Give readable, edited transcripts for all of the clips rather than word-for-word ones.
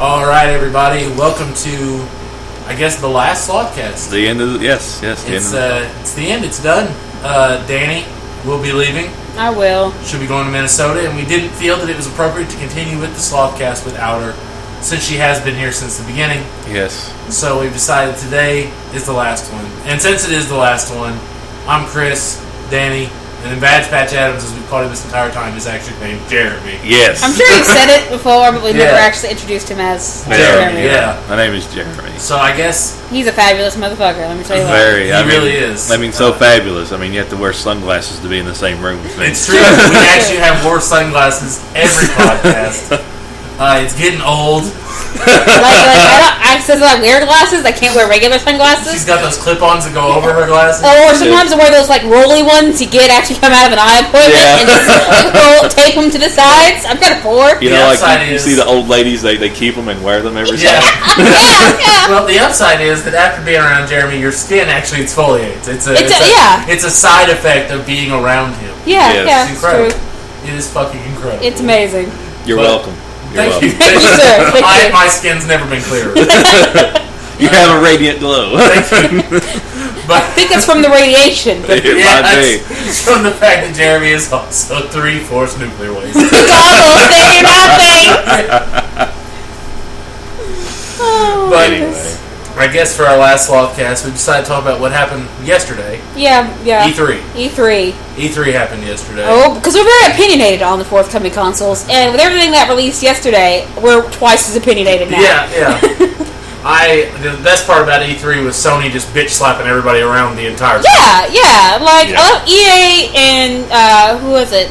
All right, everybody. Welcome to, I guess, the last SlothCast. The end of the, yes. It's the end. It's done. Dani will be leaving. I will. She'll be going to Minnesota, and we didn't feel that it was appropriate to continue with the SlothCast without her, since she has been here since the beginning. Yes. So we've decided today is the last one. And since it is the last one, I'm Chris, Dani, and then Badge Patch Adams, as we've called him this entire time, is actually named Jeremy. Yes. I'm sure you've said it before, but we've never actually introduced him as Jeremy. Yeah. My name is Jeremy. So I guess... He's a fabulous motherfucker, let me tell you He that. really is. I mean, so fabulous. I mean, you have to wear sunglasses to be in the same room with me. It's true. We actually have wore sunglasses every podcast. It's getting old. I said I wear glasses. I can't wear regular sunglasses. She's got those clip-ons that go over her glasses. Or sometimes I wear those like rolly ones you get after you come out of an eye appointment and just tape them to the sides. I'm kind of bored. You know, like you see the old ladies, they keep them and wear them every time. Yeah. Well, the upside is that after being around Jeremy, your skin actually exfoliates. It's a side effect of being around him. Yeah, It's incredible. True. It is fucking incredible. It's amazing. You're welcome. Thank you. Thank you, sir. My skin's never been clearer. You have a radiant glow. Thank you. But I think it's from the radiation. But it's from the fact that Jeremy is also 3/4 nuclear waste. But anyway, I guess for our last SlothCast, we decided to talk about what happened yesterday. Yeah. E3 happened yesterday. Oh, because we're very opinionated on the forthcoming consoles, and with everything that released yesterday, we're twice as opinionated now. Yeah. The best part about E3 was Sony just bitch slapping everybody around the entire time. Yeah. I love EA and who was it?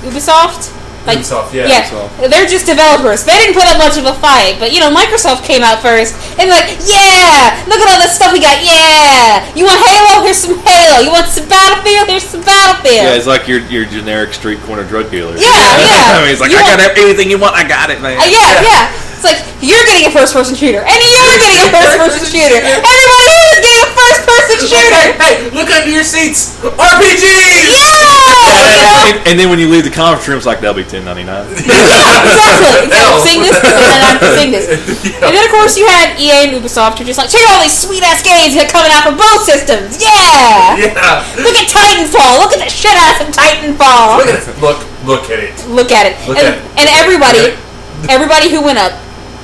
Ubisoft. Ubisoft, yeah. They're just developers. They didn't put up much of a fight, but Microsoft came out first and like, yeah, look at all this stuff we got. Yeah, you want Halo? Here's some Halo. You want some Battlefield? Here's some Battlefield. Yeah, it's like your generic street corner drug dealer. Yeah. I mean, it's like I got everything you want. I got it, man. Yeah. It's like you're getting a first-person shooter, and you're getting a first-person shooter. Everybody else is getting a first-person shooter. Hey, look under your seats. RPGs. Yeah. And then when you leave the conference room, it's like that'll be $10.99. Exactly. I'm seeing this, and I'm seeing this. And then of course you had EA and Ubisoft who are just like, check out all these sweet-ass games that are coming out for both systems. Yeah. Look at Titanfall. Look at the shit out of Titanfall. Look at it. Look at it. And everybody who went up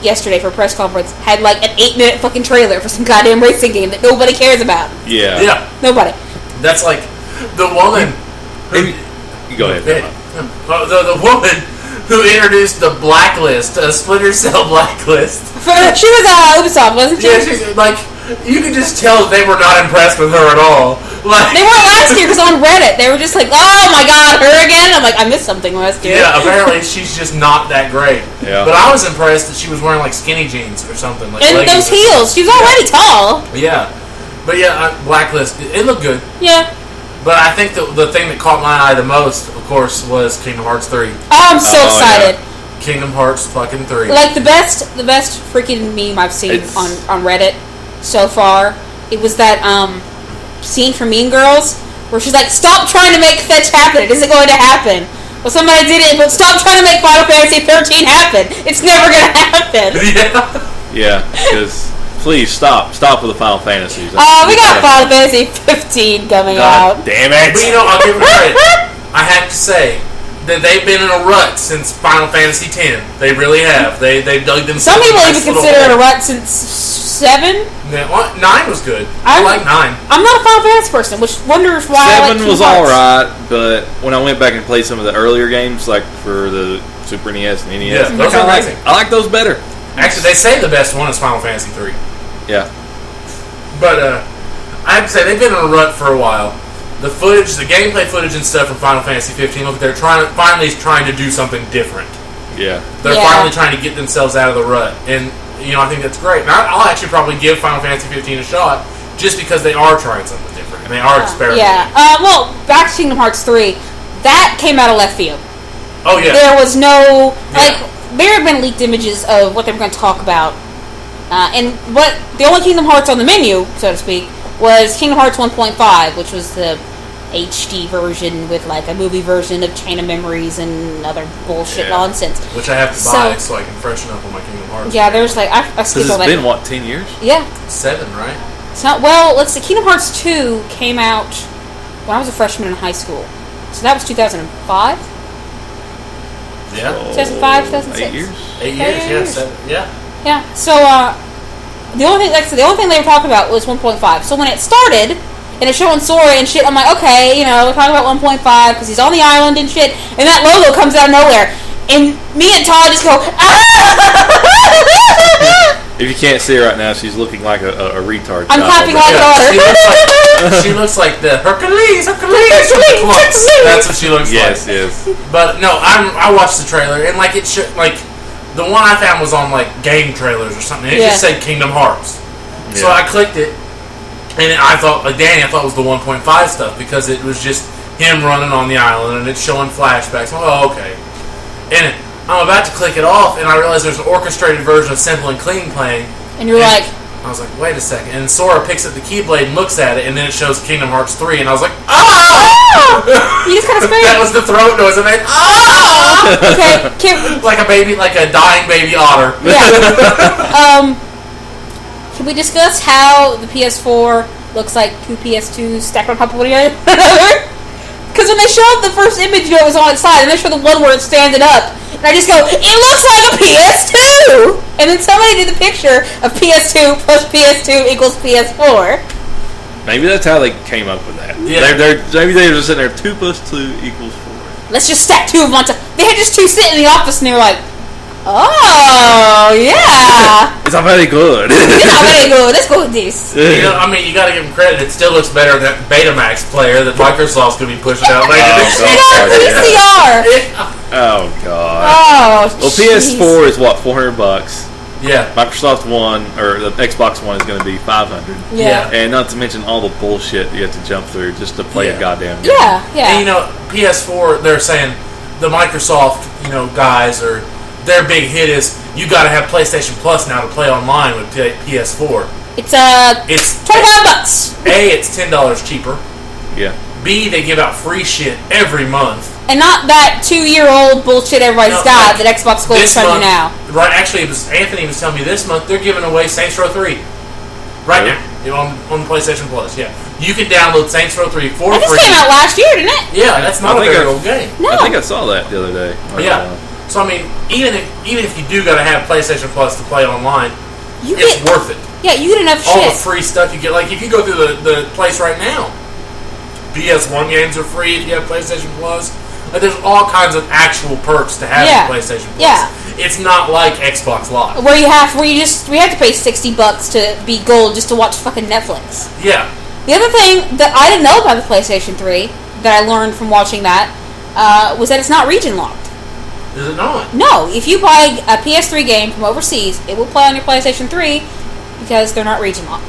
yesterday for a press conference had like an 8-minute fucking trailer for some goddamn racing game that nobody cares about. Yeah. Nobody. That's like the woman. You go ahead. The woman who introduced the Blacklist, a Splinter Cell Blacklist. She was Ubisoft, wasn't she? Yeah, she's like, you could just tell they were not impressed with her at all. Like, they weren't last year because on Reddit they were just like, oh my god, her again? I'm like, I missed something last year. Yeah, apparently she's just not that great. Yeah. But I was impressed that she was wearing like skinny jeans or something. Like and those heels. She was already tall. Yeah. But yeah, Blacklist, it looked good. Yeah. But I think the thing that caught my eye the most, of course, was Kingdom Hearts 3. Oh, I'm so excited. Yeah. Kingdom Hearts fucking 3. Like the best freaking meme I've seen on Reddit so far. It was that scene from Mean Girls where she's like, "Stop trying to make fetch happen. It isn't going to happen." Well, somebody did it, but stop trying to make Final Fantasy 13 happen. It's never going to happen. Yeah, because please stop with the Final Fantasies. We got Final Fantasy 15 coming out. Damn it! But I'll give it credit. I have to say that they've been in a rut since Final Fantasy X. They really have. They've dug themselves. Some people even consider it a rut since 7. Yeah, 9 was good. I like 9. I'm not a Final Fantasy person, which wonders why 7 was alright, but when I went back and played some of the earlier games, like for the Super NES and NES, those are amazing. I like those better. Actually, they say the best one is Final Fantasy 3. Yeah. But I have to say, they've been in a rut for a while. The footage, the gameplay footage and stuff from Final Fantasy 15, look, they're finally trying to do something different. Yeah. They're finally trying to get themselves out of the rut. And, I think that's great. And I'll actually probably give Final Fantasy 15 a shot just because they are trying something different. And they are experimenting. Yeah. Well, back to Kingdom Hearts 3, that came out of left field. Oh, yeah. There was no, there have been leaked images of what they were going to talk about. And the only Kingdom Hearts on the menu, so to speak, was Kingdom Hearts 1.5, which was the HD version with like a movie version of Chain of Memories and other bullshit nonsense. Which I have to buy so I can freshen up on my Kingdom Hearts. Yeah, there's like I skipped all that. It's been what, 10 years? Yeah. 7, right? It's not, well, let's see. Kingdom Hearts 2 came out when I was a freshman in high school, so that was 2005. Yeah. 2005, 2006. 8 years. 8 years. Yeah. 7. Yeah. Yeah. So the only thing they were talking about was 1.5. So when it started. And it's showing Sora and shit. I'm like, okay, we're talking about 1.5 because he's on the island and shit. And that logo comes out of nowhere. And me and Todd just go, ah! If you can't see her right now, she's looking like a retard. I'm clapping like a daughter. She looks like the Hercules. That's what she looks like. Yes. But no, I watched the trailer and like it should the one I found was on like game trailers or something. It just said Kingdom Hearts. So I clicked it. And I thought, like Danny, it was the 1.5 stuff because it was just him running on the island and it's showing flashbacks. Oh, okay. And I'm about to click it off and I realize there's an orchestrated version of Simple and Clean playing. And you're like... I was like, wait a second. And Sora picks up the Keyblade and looks at it and then it shows Kingdom Hearts 3 and I was like, ah! You just kind of screamed. That was the throat noise and then, ah! Okay, like a baby, like a dying baby otter. Yeah. Can we discuss how the PS4 looks like two PS2s stacked on top of one another? Because when they showed the first image, it was on its side, and they showed the one where it's standing up, and I just go, it looks like a PS2! And then somebody did the picture of PS2 plus PS2 equals PS4. Maybe that's how they came up with that. Yeah. Maybe they were just sitting there, 2 plus 2 equals 4. Let's just stack two of them on top. They had just two sitting in the office, and they were like, oh, yeah. It's not very good. It's not very good. Let's go with this. You got to give them credit. It still looks better than that Betamax player that Microsoft's going to be pushing out later this year. Oh, God. Oh, well, PS4 is what, $400? Yeah. Microsoft One, or the Xbox One is going to be $500. Yeah. And not to mention all the bullshit you have to jump through just to play a goddamn game. Yeah. And PS4, they're saying the Microsoft, guys are... Their big hit is you got to have PlayStation Plus now to play online with PS4. It's $25. A, it's $10 cheaper. Yeah. B, they give out free shit every month. And not that 2-year-old bullshit everybody's got that Xbox Gold is telling you now. Right, actually, Anthony was telling me this month they're giving away Saints Row 3. Right now. On PlayStation Plus, yeah. You can download Saints Row 3 for free. That just came out last year, didn't it? Yeah, that's not a very old game. No. I think I saw that the other day. Yeah. So, I mean, even if you do got to have PlayStation Plus to play online, it's worth it. Yeah, you get enough shit. All the free stuff you get. Like, if you go through the place right now, PS1 games are free if you have PlayStation Plus. Like, there's all kinds of actual perks to having PlayStation Plus. Yeah. It's not like Xbox Live. Where we have to pay $60 to be gold just to watch fucking Netflix. Yeah. The other thing that I didn't know about the PlayStation 3 that I learned from watching that was that it's not region locked. Is it not? No. If you buy a PS3 game from overseas, it will play on your PlayStation 3 because they're not region locked.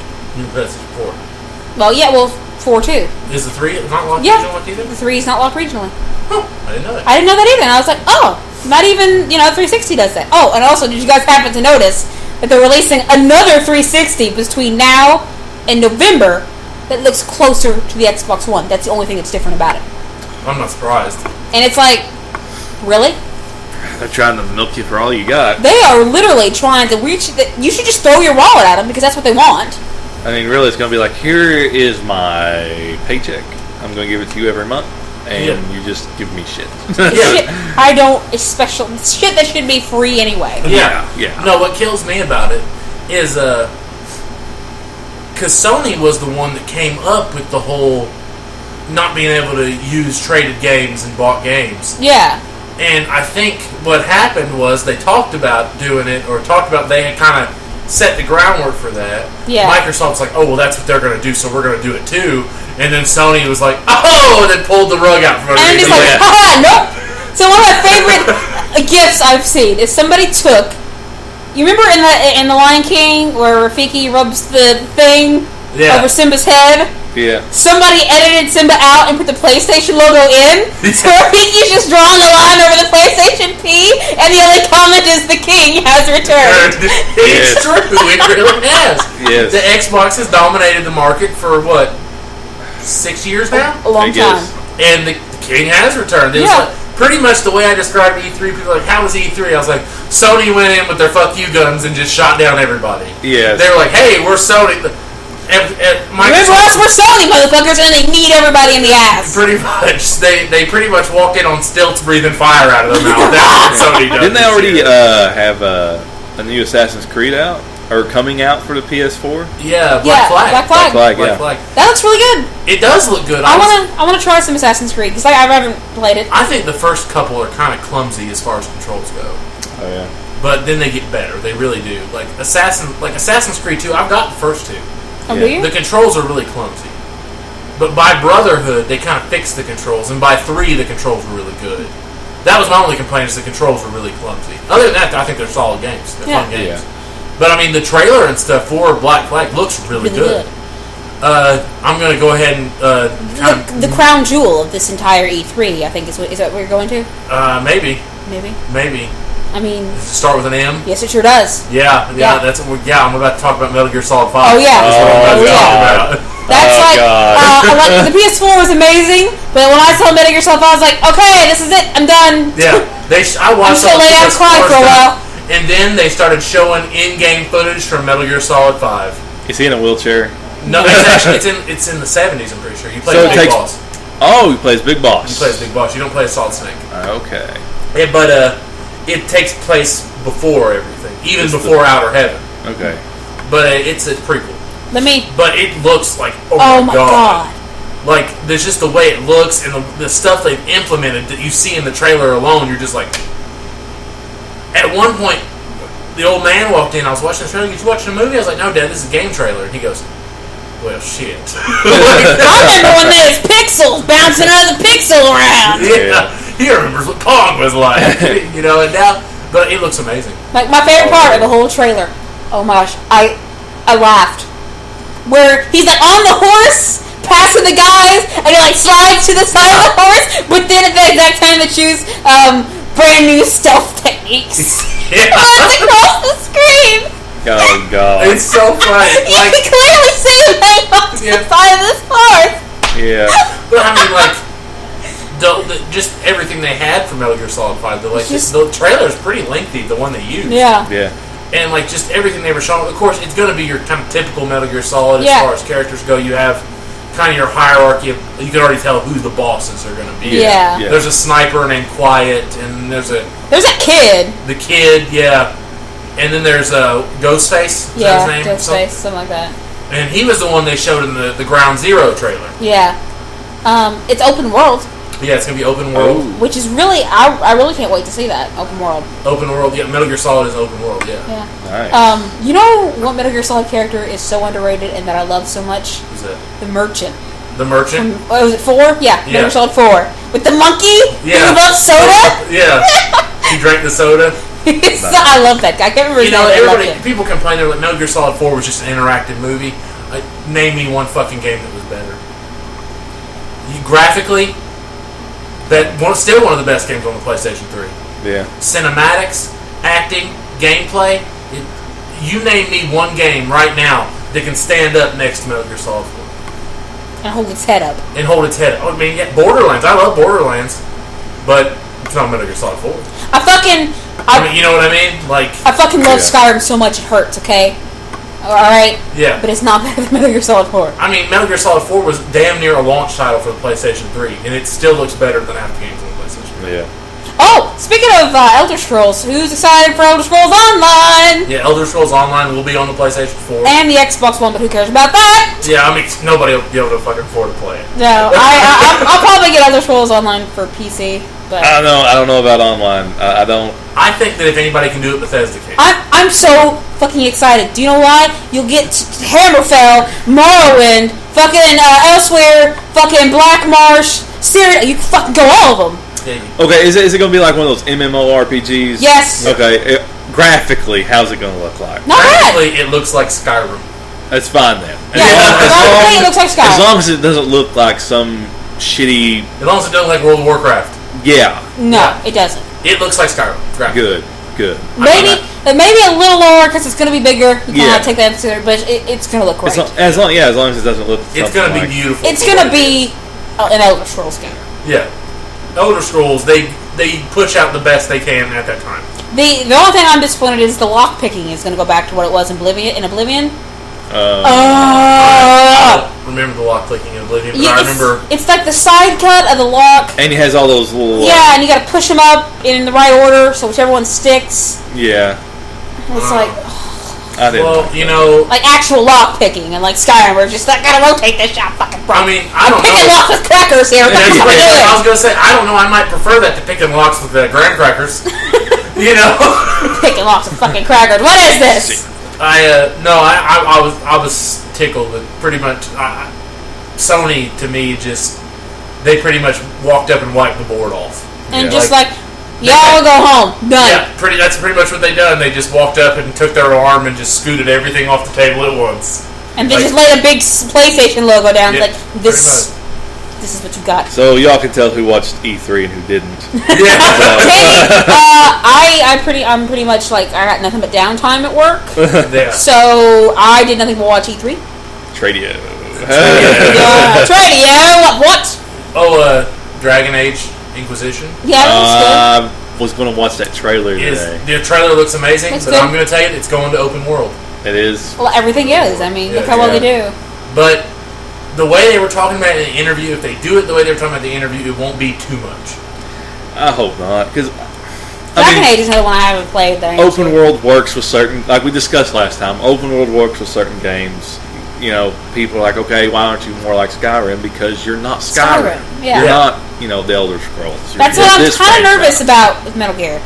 PlayStation 4. Well, yeah, 4 too. Is the 3 not locked region locked either? The 3 is not locked regionally. Huh. I didn't know that. I didn't know that either, and I was like, oh, not even 360 does that. Oh, and also, did you guys happen to notice that they're releasing another 360 between now and November that looks closer to the Xbox One? That's the only thing that's different about it. I'm not surprised. And it's like, really? They're trying to milk you for all you got. They are literally trying to reach... You should just throw your wallet at them because that's what they want. I mean, really, it's going to be like, here is my paycheck. I'm going to give it to you every month, and you just give me shit. Shit I don't... Especially... Shit that should be free anyway. Yeah. No, what kills me about it is... Because Sony was the one that came up with the whole not being able to use traded games and bought games. Yeah. And I think what happened was they talked about doing it, or they had kind of set the groundwork for that. Yeah. Microsoft's like, oh, well, that's what they're going to do, so we're going to do it too. And then Sony was like, oh, and then pulled the rug out from underneath. And it's like, haha, nope. So one of my favorite gifts I've seen is somebody took... You remember in the Lion King where Rafiki rubs the thing over Simba's head? Yeah. Somebody edited Simba out and put the PlayStation logo in. So Rafiki's just drawing a line over the PlayStation P, and the only comment is the king has returned. It's true. It really has. Yes. The Xbox has dominated the market for what? 6 years now. A long time. And the king has returned. It was like, pretty much the way I described E3. People are like, how was E3? I was like, Sony went in with their fuck you guns and just shot down everybody. Yeah. They were like, hey, we're Sony. Remember us? We're Sony, motherfuckers, and they need everybody in the ass. Pretty much. They pretty much walk in on stilts breathing fire out of their mouth. That's what Sony does. Didn't they already have a new Assassin's Creed out? Or coming out for the PS4? Yeah, Black Flag. Black Flag. That looks really good. It does look good. I want to try some Assassin's Creed because I haven't played it. I think the first couple are kind of clumsy as far as controls go. Oh yeah. But then they get better. They really do. Like Assassin's Creed 2, I've got the first two. Oh, do you? The controls are really clumsy. But by Brotherhood, they kind of fixed the controls, and by 3, the controls were really good. That was my only complaint, is the controls were really clumsy. Other than that, I think they're solid games. They're fun games. Yeah. But, I mean, the trailer and stuff for Black Flag looks really good. I'm going to go ahead and... the crown jewel of this entire E3, I think, is that what you're going to? Maybe. Maybe. I mean... Does it start with an M? Yes, it sure does. Yeah. That's what I'm about to talk about Metal Gear Solid 5. Oh, yeah. That's what I'm about to talk about. That's like the PS4 was amazing, but when I saw Metal Gear Solid 5, I was like, okay, this is it, I'm done. Yeah. I watched I'm still lay down and cry for a while. And then they started showing in-game footage from Metal Gear Solid 5. Is he in a wheelchair? No, it's in the 70s, I'm pretty sure. You play Big Boss. Oh, he plays Big Boss. You play as Big Boss. You don't play as Solid Snake. Okay. Yeah, but it takes place before everything, even before Outer Heaven. Okay. But it's a prequel. But it looks like, oh my god. Like, there's just the way it looks and the stuff they've implemented that you see in the trailer alone, you're just like... At one point, the old man walked in. I was watching the trailer. You watching a movie? I was like, no, Dad, this is a game trailer. And he goes, well, shit. I remember when there was pixels bouncing another pixel around. Yeah. He remembers what Pong was like. And now, but it looks amazing. Like, my favorite part of the whole trailer, oh my gosh, I laughed. Where he's like on the horse, passing the guys, and he like slides to the side of the horse, but then at the exact time they choose, brand new stealth techniques. Yeah. Runs across the screen. Oh god. It's so funny. You can clearly see him hang on to the side of this horse. Yeah. But I mean, like, just everything they had for Metal Gear Solid 5. The trailer is pretty lengthy, the one they used. Yeah. And like just everything they were showing. Of course, it's going to be your kind of typical Metal Gear Solid as far as characters go. You have kind of your hierarchy of, you can already tell who the bosses are going to be. Yeah. There's a sniper named Quiet, and there's a kid. The kid, yeah. And then there's a Ghostface. Is that his name? Ghostface, something like that. And he was the one they showed in the Ground Zero trailer. Yeah. It's open world. Yeah, it's going to be open world. Which is really, I really can't wait to see that, open world. Open world, yeah. Metal Gear Solid is open world, yeah. Nice. You know what Metal Gear Solid character is so underrated and that I love so much? Who's that? The Merchant. The Merchant? Was it 4? Yeah, Metal Gear Solid 4. With the monkey? Yeah. Who loves soda? Yeah. He drank the soda. I love that guy. I can't remember his name. People complain they're like, Metal Gear Solid 4 was just an interactive movie. Name me one fucking game that was better. Graphically, still one of the best games on the PlayStation 3. Yeah. Cinematics, acting, gameplay. You name me one game right now that can stand up next to Metal Gear Solid 4. And hold its head up. I mean, yeah, Borderlands. I love Borderlands. But it's not Metal Gear Solid 4. I mean, you know what I mean? Like, I fucking love Skyrim so much it hurts, okay? Alright? Yeah. But it's not better than Metal Gear Solid 4. I mean, Metal Gear Solid 4 was damn near a launch title for the PlayStation 3, and it still looks better than half the games on the PlayStation 3. Yeah. Oh, speaking of Elder Scrolls, who's excited for Elder Scrolls Online? Yeah, Elder Scrolls Online will be on the PlayStation 4. And the Xbox One, but who cares about that? Yeah, I mean, nobody will be able to fucking afford to play it. No, I'll probably get Elder Scrolls Online for PC. But I don't know about online. I don't. I think that if anybody can do it, Bethesda can. I'm so fucking excited. Do you know why? You'll get Hammerfell, Morrowind, fucking Elsewhere, fucking Black Marsh, Syria. You can fucking go all of them. Yeah. Okay, is it going to be like one of those MMORPGs? Yes. Okay, graphically, how's it going to look like? Not bad. Graphically, it looks like Skyrim. That's fine then. Yeah, it looks like Skyrim. As long as it doesn't look like some shitty. As long as it doesn't look like World of Warcraft. Yeah. No, it doesn't. It looks like Skyrim. Good. Maybe Maybe a little lower because it's going to be bigger. You Yeah. cannot take that into consideration, but it's going to look great. As long as it doesn't look. It's going to be beautiful. It's going to be an Elder Scrolls game. Yeah, Elder Scrolls. They push out the best they can at that time. The only thing I'm disappointed is the lock picking is going to go back to what it was in Oblivion. I don't remember the lock clicking in Oblivion, but I remember it's like the side cut of the lock. And it has all those little. And you got to push them up in the right order, so whichever one sticks. Yeah. It's like. I didn't. Well, you know, like actual lock picking, and like Skyrim, where it's just like gotta rotate this shot, fucking. I mean, I don't know. Picking locks with crackers here. I was gonna say, I don't know. I might prefer that to picking locks with graham crackers. You know, picking locks with fucking crackers. What is this? I was tickled that pretty much Sony to me they pretty much walked up and wiped the board off and just like y'all go home done. Yeah, that's pretty much what they done. They just walked up and took their arm and just scooted everything off the table at once. And they just laid a big PlayStation logo down. Yeah, like this is what you got. So y'all can tell who watched E3 and who didn't. Yeah. I'm pretty much like I got nothing but downtime at work. Yeah. So I did nothing but watch E3. Tradio. Tradio. What? Oh, Dragon Age Inquisition. Yeah, that was good. Was going to watch that trailer today. The trailer looks amazing, It's but good. I'm going to tell you, it's going to open world. It is. Well, everything is. I mean, look how well they do. But the way they were talking about it in the interview, if they do it the way they were talking about the interview, it won't be too much. I hope not, because Dragon Age is another one I haven't played. That open world works with certain, like we discussed last time. Open world works with certain games. You know, people are like, okay, why aren't you more like Skyrim? Because you're not Skyrim. Yeah. You're not, the Elder Scrolls. That's what I'm kind of nervous about with Metal Gear.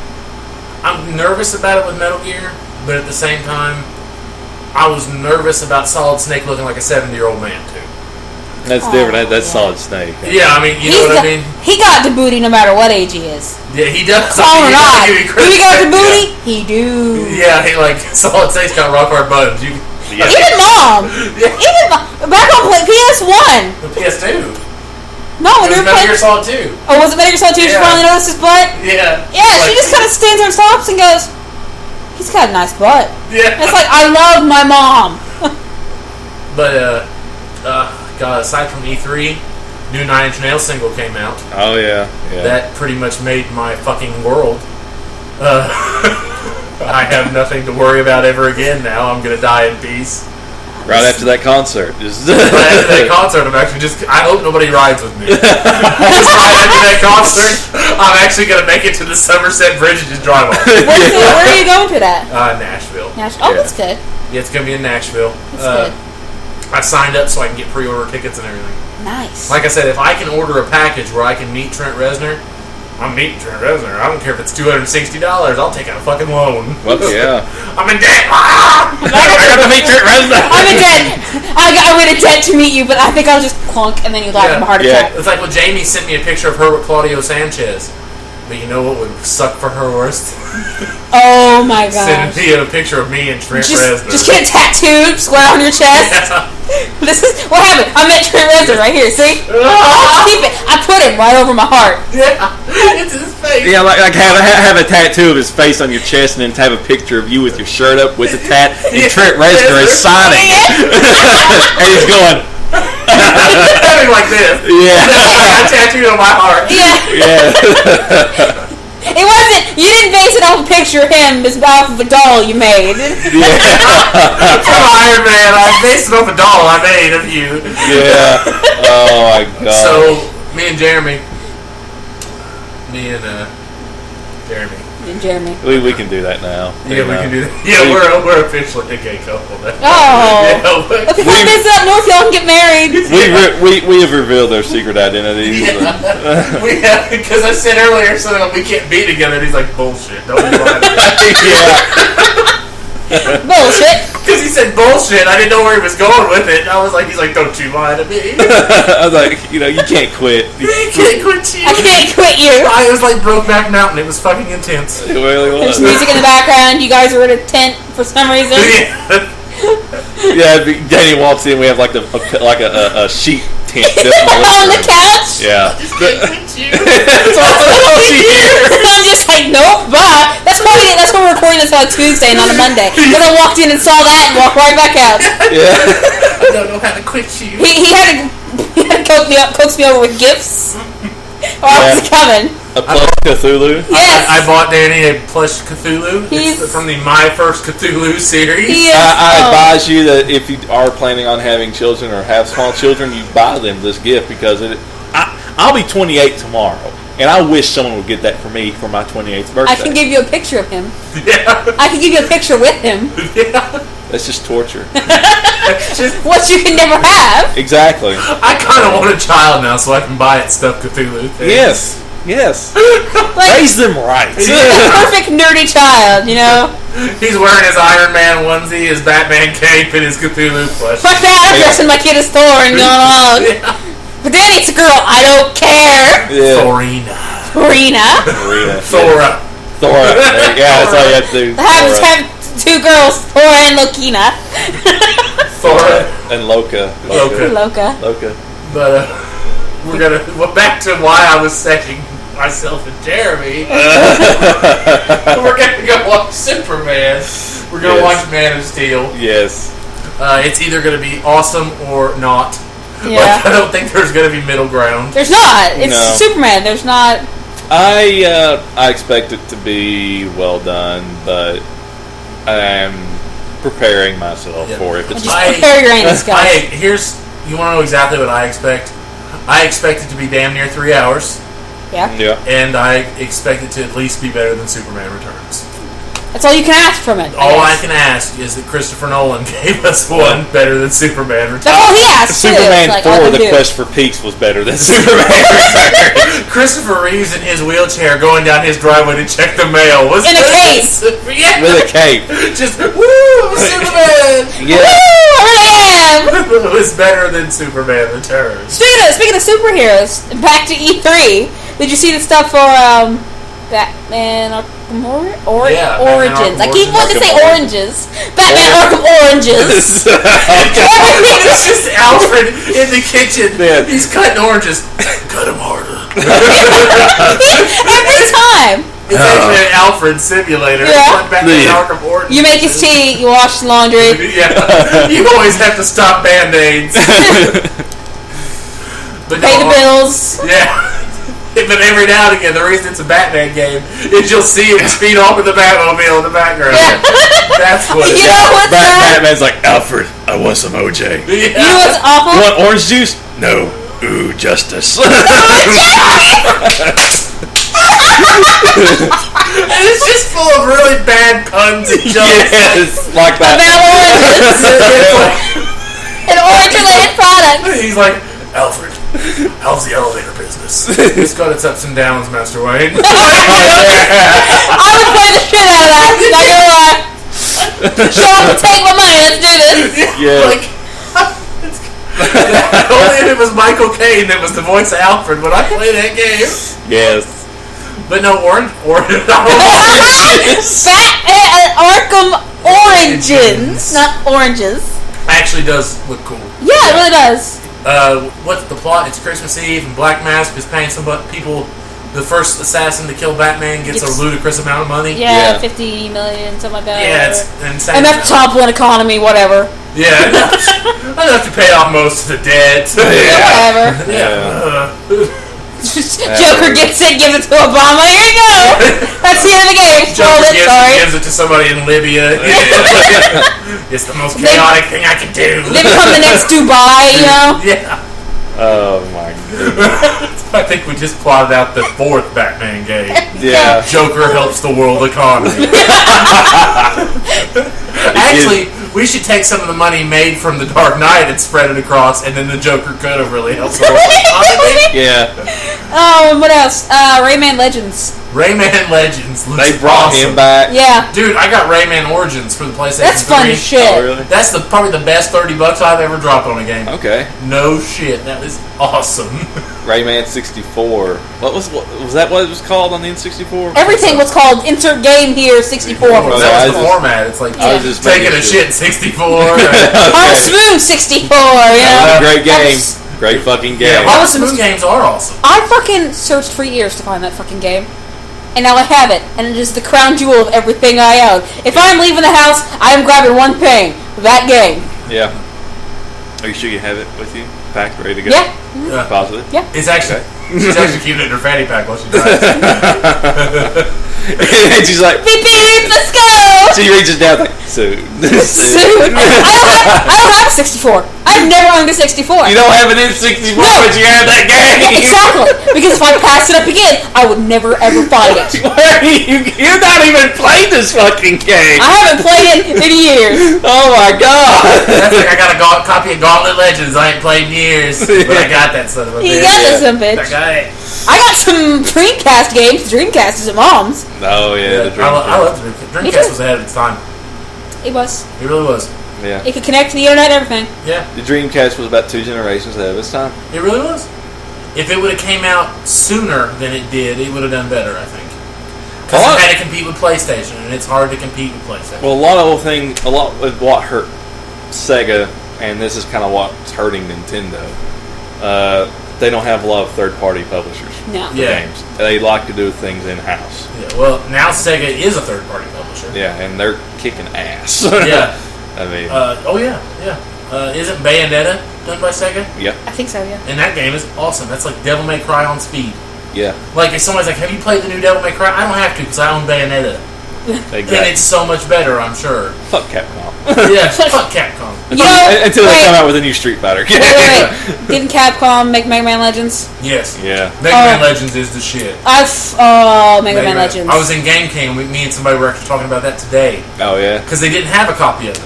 I'm nervous about it with Metal Gear, but at the same time, I was nervous about Solid Snake looking like a 70-year-old man, too. That's different. That's Solid Snake. Yeah, I mean, you know what I mean? He got the booty no matter what age he is. Yeah, he does. Call or not. He got the booty, he do. Yeah, he Solid Snake's got rock hard buttons. Even Mom. Even back on PS1. The PS2. No, when you were Metal playing. Gear Solid 2. Oh, was it Metal Gear Solid 2? She finally noticed his butt? Yeah. Yeah, she just kind of stands there and stops and goes, he's got a nice butt. Yeah. It's like, I love my mom. But, God, aside from E3, new 9 Inch Nails single came out. Oh, yeah. That pretty much made my fucking world. I have nothing to worry about ever again now. I'm going to die in peace. Right after that concert. Just Right after that concert, I'm actually I hope nobody rides with me. Just right after that concert, I'm actually going to make it to the Somerset Bridge and just drive off. Where are you going to that? Nashville. Oh, that's good. Yeah, it's going to be in Nashville. That's good. I signed up so I can get pre-order tickets and everything. Nice. Like I said, if I can order a package where I can meet Trent Reznor, I'm meeting Trent Reznor. I don't care if it's $260. I'll take out a fucking loan. Well, yeah. I'm in debt. I got to meet Trent Reznor. I'm in debt. I'm in debt to meet you, but I think I'll just clunk and then you die from a heart attack. It's like when Jamie sent me a picture of her with Claudio Sanchez. But you know what would suck for her worst? Oh my god. Send me a picture of me and Trent Reznor. Just get it tattooed square on your chest. Yeah. This is what happened. I met Trent Reznor right here. See? I'll keep it. I put him right over my heart. Yeah, it's his face. Yeah, like have a tattoo of his face on your chest, and then have a picture of you with your shirt up with the tat, and Trent Reznor is signing, and he's going. Having like this. Yeah. I tattooed on my heart. Yeah. It wasn't. You didn't base it off a picture of him. It's off of a doll you made. From Iron Man, I based it off a doll I made of you. Yeah. Oh my god. So me and Jeremy. Jeremy. We can do that now. Yeah, we can do that. Yeah, we're officially a gay couple now. Oh. Yeah, If you come visit up north, y'all can get married. We have revealed their secret identities. Yeah, because I said earlier so that we can't be together. And he's like, bullshit. Don't be lying. Bullshit. Because he said bullshit. I didn't know where he was going with it. And I was like, he's like, don't you lie to me. I was like, you can't quit. You can't quit you. I can't quit you. It was like Brokeback Mountain. It was fucking intense. It really was. There's music in the background. You guys are in a tent for some reason. Yeah. Yeah, Danny walks in. We have like a sheet tent on the couch. Yeah. That's all she hears. I'm just like, nope, bye. That's why we're recording this on Tuesday, not a Monday. Because I walked in and saw that and walked right back out. Yeah. I don't know how to quit you. He had to coax me over with gifts. Or I was coming. A plush Cthulhu? Yes. I bought Danny a plush Cthulhu. It's from the My First Cthulhu series. I advise you that if you are planning on having children or have small children, you buy them this gift because I'll be 28 tomorrow. And I wish someone would get that for me for my 28th birthday. I can give you a picture of him. Yeah. I can give you a picture with him. Yeah. That's just torture. What you can never have. Exactly. I kind of want a child now so I can buy it stuffed Cthulhu things. Yes. Like, raise them right. He's a perfect nerdy child, you know? He's wearing his Iron Man onesie, his Batman cape, and his Cthulhu plush. Fuck that, I'm dressing my kid as Thor and going along. Yeah. But then it's a girl, I don't care. Yeah. Thorina. Thora. Yeah, that's all you have to do. I have to have two girls, Thora and Lokina. Thora and Loka. But we're back to why I was setting myself and Jeremy. We're gonna go watch Superman. We're gonna watch Man of Steel. Yes. It's either gonna be awesome or not. Yeah. Like, I don't think there's gonna be middle ground. There's not. It's Superman. There's not. I expect it to be well done, but I am preparing myself for it. Prepare your anus, guys. You want to know exactly what I expect? I expect it to be damn near 3 hours. Yeah. And I expect it to at least be better than Superman Returns. That's all you can ask from it. All I can ask is that Christopher Nolan gave us one better than Superman Returns. That's all he asked. Superman 4, The Quest for Peace was better than Superman Returns. Christopher Reeves in his wheelchair going down his driveway to check the mail was in a cape. Yeah. With a cape. Just woo, Superman. Yeah. Woo, I really am. It was better than Superman Returns. Speaking of superheroes, back to E3. Did you see the stuff for Batman Arkham Origins? I keep wanting to say oranges. Batman Arkham Oranges. It's just Alfred in the kitchen. Man. He's cutting oranges. Cut him harder. Every time. It's actually an Alfred simulator. Yeah. Batman Arkham Oranges. You make his tea. You wash the laundry. Yeah. You always have to stop Band-Aids. Pay the bills. Yeah. But every now and again, the reason it's a Batman game is you'll see him speed off with the Batmobile in the background. Yeah. That's what it is. You know what's Batman's like, Alfred, I want some OJ. Yeah. You know what's awful? You want orange juice? No. Ooh, justice. And it's just full of really bad puns and jokes. Yes, like that. About oranges. An orange-related product. He's like, Alfred, how's the elevator business? It's got its ups and downs, Master Wayne. I would play the shit out of that. Not gonna lie. Show up and take my money. Let's do this. Yeah. Like, only if it was Michael Caine that was the voice of Alfred when I play that game. Yes. But no, orange. Batman Arkham Origins, not oranges. Actually does look cool. Yeah, it really does. What's the plot? It's Christmas Eve, and Black Mask is paying some people. The first assassin to kill Batman gets a ludicrous amount of money. Yeah, 50 million, something like that. Yeah, it's insane. Enough to topple an economy, whatever. Yeah, enough to pay off most of the debt. Whatever. Yeah. Joker gets it, gives it to Obama. Here you go. That's the end of the game. Joker gives it to somebody in Libya. It's the most chaotic thing I can do. They become the next Dubai, you know? Yeah. Oh my goodness. I think we just plotted out the fourth Batman game. Yeah. Joker helps the world economy. Actually, we should take some of the money made from the Dark Knight and spread it across, and then the Joker could have really helped the world economy. Yeah. Oh, and what else? Rayman Legends. Rayman Legends looks They brought awesome. him back. Yeah. Dude, I got Rayman Origins for the PlayStation 3. That's fun as shit. Oh, really? That's probably the best $30 I've ever dropped on a game. Okay. No shit, that is awesome. Rayman 64. Was that what it was called on the N64? Everything was called Insert Game Here 64. Well, that was the format. It's like taking a shit 64. Harvest Moon 64. Yeah, great game. Great fucking game. Yeah, Harvest Moon games are awesome. I fucking searched for years to find that fucking game. And now I have it, and it is the crown jewel of everything I own. If I'm leaving the house, I am grabbing one thing. That game. Yeah. Are you sure you have it with you? Packed, ready to go? Yeah. Mm-hmm. Positive? Yeah. It's actually... She's actually keeping it in her fanny pack while she drives. And she's like... Beep, beep, let's go! She reaches down like, soon. Soon. I don't have a 64. I've never owned a 64. You don't have an N64, but you have that game. Exactly. Because if I pass it up again, I would never ever find it. You're not even played this fucking game. I haven't played it in years. Oh my god. That's like I got a copy of Gauntlet Legends. I ain't played in years, but I got that son of a bitch. You got this, son of a bitch. I got it. I got some Dreamcast games. Dreamcast is at Mom's. Oh yeah, the Dreamcast. I love the Dreamcast. Dreamcast was ahead of its time. It was. It really was. Yeah. It could connect to the internet and everything. Yeah. The Dreamcast was about 2 generations ahead of its time. It really was. If it would have came out sooner than it did, it would have done better, I think. Because it had to compete with PlayStation, and it's hard to compete with PlayStation. Well, a lot of what hurt Sega, and this is kind of what's hurting Nintendo. They don't have a lot of third-party publishers for games. They like to do things in-house. Yeah. Well, now Sega is a third-party publisher. Yeah, and they're kicking ass. Yeah. I mean. Isn't Bayonetta done by Sega? Yeah. I think so, yeah. And that game is awesome. That's like Devil May Cry on speed. Yeah. Like, if somebody's like, have you played the new Devil May Cry? I don't have to, because I own Bayonetta. Exactly. And it's so much better, I'm sure. Fuck Capcom. Yeah, fuck Capcom. Until they come out with a new Street Fighter. Wait. Didn't Capcom make Mega Man Legends? Yes. Yeah. Mega Man Legends is the shit. Mega Man Legends. I was in Game King, and me and somebody were actually talking about that today. Oh, yeah? Because they didn't have a copy of it.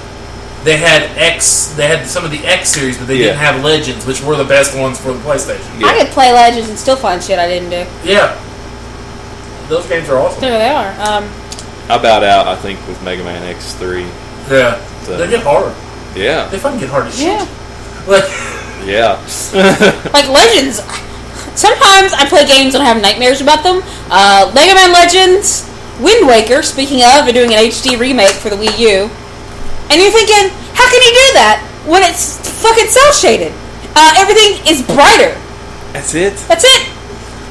They had some of the X series, but they didn't have Legends, which were the best ones for the PlayStation. Yeah. I could play Legends and still find shit I didn't do. Yeah. Those games are awesome. There they are. I bowed out, I think, with Mega Man X3. Yeah. So, they get hard. Yeah. They fucking get hard as shit. Yeah. Like, yeah. Like Legends. Sometimes I play games and I have nightmares about them. Mega Man Legends, Wind Waker, speaking of, they're doing an HD remake for the Wii U. And you're thinking, how can you do that when it's fucking cel shaded? Everything is brighter. That's it? That's it.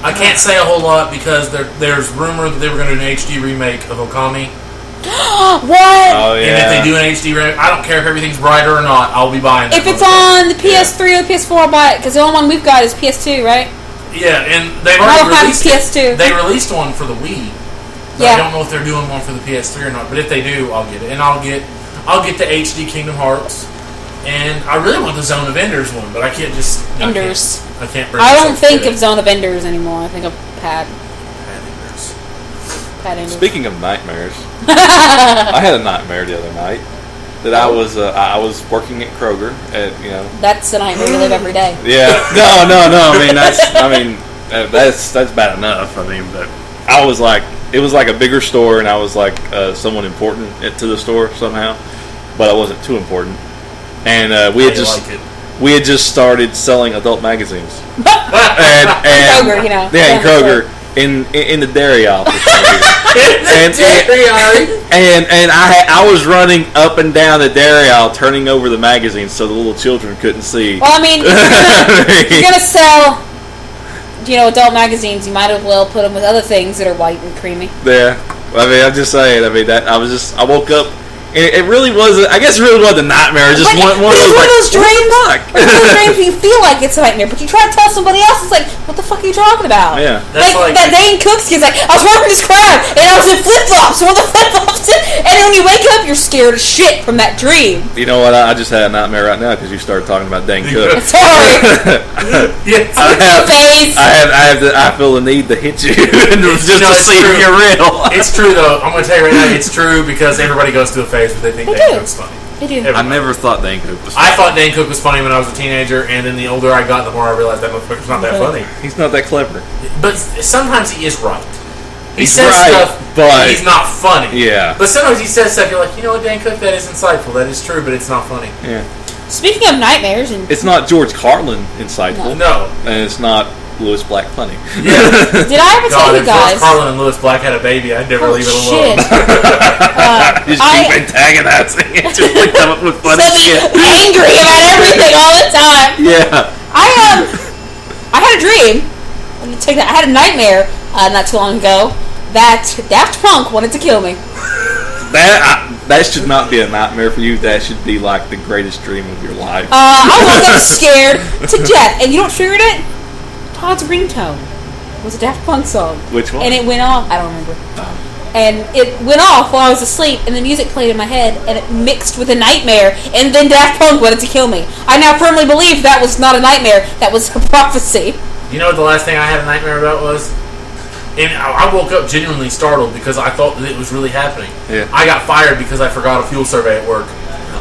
I can't say a whole lot because there's rumor that they were going to do an HD remake of Okami. What? Oh, yeah. And if they do an HD remake, I don't care if everything's brighter or not, I'll be buying it. If it's on the PS3 or the PS4, I'll buy it. Because the only one we've got is PS2, right? Yeah, and they've already released PS2. They released one for the Wii. Yeah. I don't know if they're doing one for the PS3 or not, but if they do, I'll get it. And I'll get the HD Kingdom Hearts. And I really want the Zone of Enders one, but I can't just... Enders. I can't bring I don't myself to think get of Zone of Enders anymore. I think of Pad. Pad Enders. Speaking of nightmares, I had a nightmare the other night that I was working at Kroger at, you know. That's the nightmare we live every day. Yeah. No. That's bad enough. I mean, but I was like, it was like a bigger store, and I was like someone important to the store somehow, but I wasn't too important. And we had just started selling adult magazines. and Kroger, you know. Yeah, in Kroger. In the dairy aisle. And I was running up and down the dairy aisle, turning over the magazines so the little children couldn't see. Well, I mean, if you're gonna sell, you know, adult magazines, you might as well put them with other things that are white and creamy. Yeah, I mean, I'm just saying. I mean, I woke up. It really wasn't. I guess it really wasn't a nightmare. Just one of those dreams. One of those dreams you feel like it's a nightmare, but you try to tell somebody else. It's like, what the fuck are you talking about? Yeah, like that Dane Cook's kid's like, I was working this crab and I was in flip flops. What the flip flops? And then when you wake up, you're scared as shit from that dream. You know what? I just had a nightmare right now because you started talking about Dane Cook. Sorry. I feel the need to hit you just to see if you're real. It's true though. I'm going to tell you right now. It's true because everybody goes through a phase where they think Dane Cook's funny. They do. I never thought Dane Cook was funny. I thought Dane Cook was funny when I was a teenager, and then the older I got, the more I realized that motherfucker's not that funny. He's not that clever. But sometimes he is right. He He's says right, stuff, but he's not funny. Yeah. But sometimes he says stuff, you're like, you know what, Dane Cook, that is insightful. That is true, but it's not funny. Yeah. Speaking of nightmares, and it's not George Carlin insightful. No. And it's not Lewis Black funny. Yeah. Did I ever tell you guys? If Carlin and Lewis Black had a baby, I'd never leave it alone. Just keep antagonizing it. Just like come up with funny shit. Angry about everything all the time. Yeah. I had a dream. I had a nightmare not too long ago that Daft Punk wanted to kill me. That should not be a nightmare for you. That should be like the greatest dream of your life. I woke up scared to death, and you know what triggered it? Todd's ringtone was a Daft Punk song. Which one? And it went off. I don't remember. And it went off while I was asleep, and the music played in my head, and it mixed with a nightmare, and then Daft Punk wanted to kill me. I now firmly believe that was not a nightmare, that was a prophecy. You know what the last thing I had a nightmare about was? And I woke up genuinely startled because I thought that it was really happening. Yeah. I got fired because I forgot a fuel survey at work.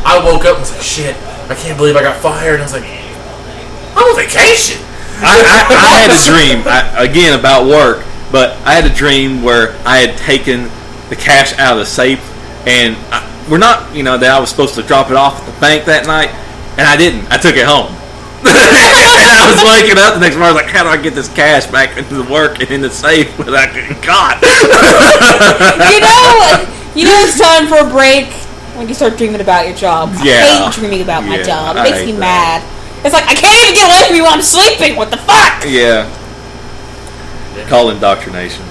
I woke up and was like, shit, I can't believe I got fired. And I was like, I'm on vacation. I had a dream, again, about work, but I had a dream where I had taken the cash out of the safe, and that I was supposed to drop it off at the bank that night, and I didn't. I took it home. And I was waking up the next morning, I was like, how do I get this cash back into the work and in the safe without getting caught? You know it's time for a break when you start dreaming about your job. Yeah. I hate dreaming about my job. It makes me mad. It's like, I can't even get away from you while I'm sleeping. What the fuck? Yeah. Call indoctrination.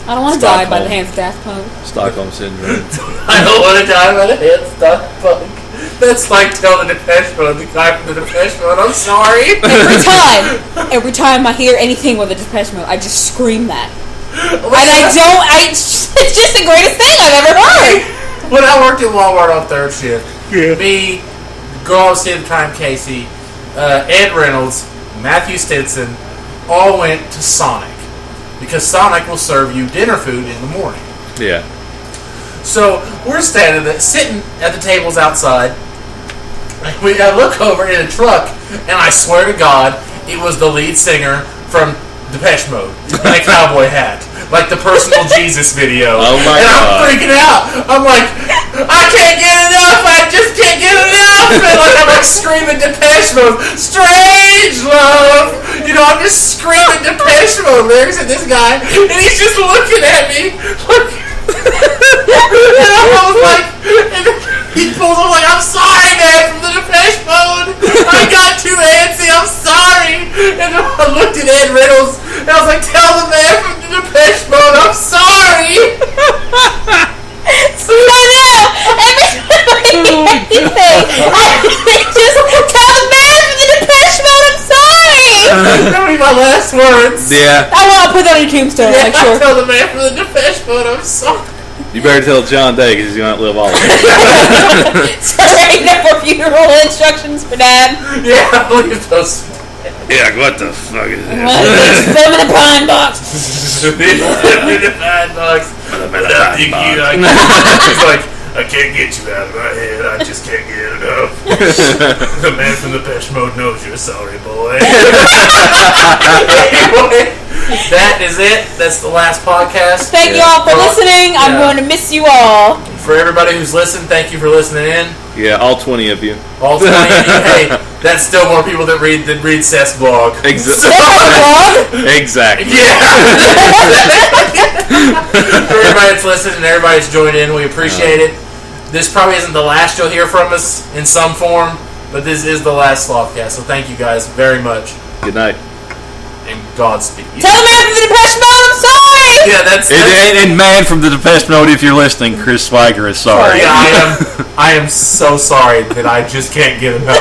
I don't want to die by the hands of Daft Punk. Stockholm Syndrome. I don't want to die by the hands of Daft Punk. That's like telling the Depeche Mode, the guy from the Depeche Mode, I'm sorry. Every time I hear anything with a Depeche Mode, I just scream that. It's just the greatest thing I've ever heard. When I worked at Walmart on third shift, me, girl I was seeing at the time, Casey, Ed Reynolds, Matthew Stinson, all went to Sonic. Because Sonic will serve you dinner food in the morning. Yeah. So we're sitting at the tables outside. I look over in a truck, and I swear to God, it was the lead singer from Depeche Mode in a cowboy hat, like the Personal Jesus video. Oh my God! I'm freaking out. I'm like, I can't get enough. I just can't get enough. And like I'm like screaming Depeche Mode, Strange Love. I'm just screaming Depeche Mode lyrics at this guy, and he's just looking at me. And I was like, and he pulls up like, I'm sorry, man, from the Depeche Mode. I got too antsy. I'm sorry. And I looked at Ed Reynolds, and I was like, tell the man from the Depeche Mode, I'm sorry. So now, every time I hear anything, I just tell the man from the Depeche Mode, I'm sorry. That'll be my last words. Yeah. I'll put that on your tombstone. Yeah, like, sure. tell the man from the Depeche Mode, I'm sorry. You better tell John Day because he's going to outlive all of it. Sorry, no funeral instructions for Dad. Yeah, leave those. Yeah, what the fuck is this? Put them in a pine box. In the pine box. He's like, I can't get you out of my head. I just can't get enough. The man from the Depeche Mode knows you're sorry, boy. Anyway, that is it. That's the last podcast. Thank you all for listening. I'm going to miss you all. For everybody who's listened, thank you for listening in. Yeah, all 20 of you. All 20 of you. Hey, that's still more people that read Seth's blog. Exactly. Yeah. For everybody that's listened and everybody that's joined in, we appreciate it. This probably isn't the last you'll hear from us in some form, but this is the last SlothCast. So thank you guys very much. Good night. And Godspeed. Tell the man from the Depeche Mode I'm sorry! Yeah, that's and man from the Depeche Mode, if you're listening, Chris Swigert is sorry. Yeah, I am so sorry that I just can't get enough.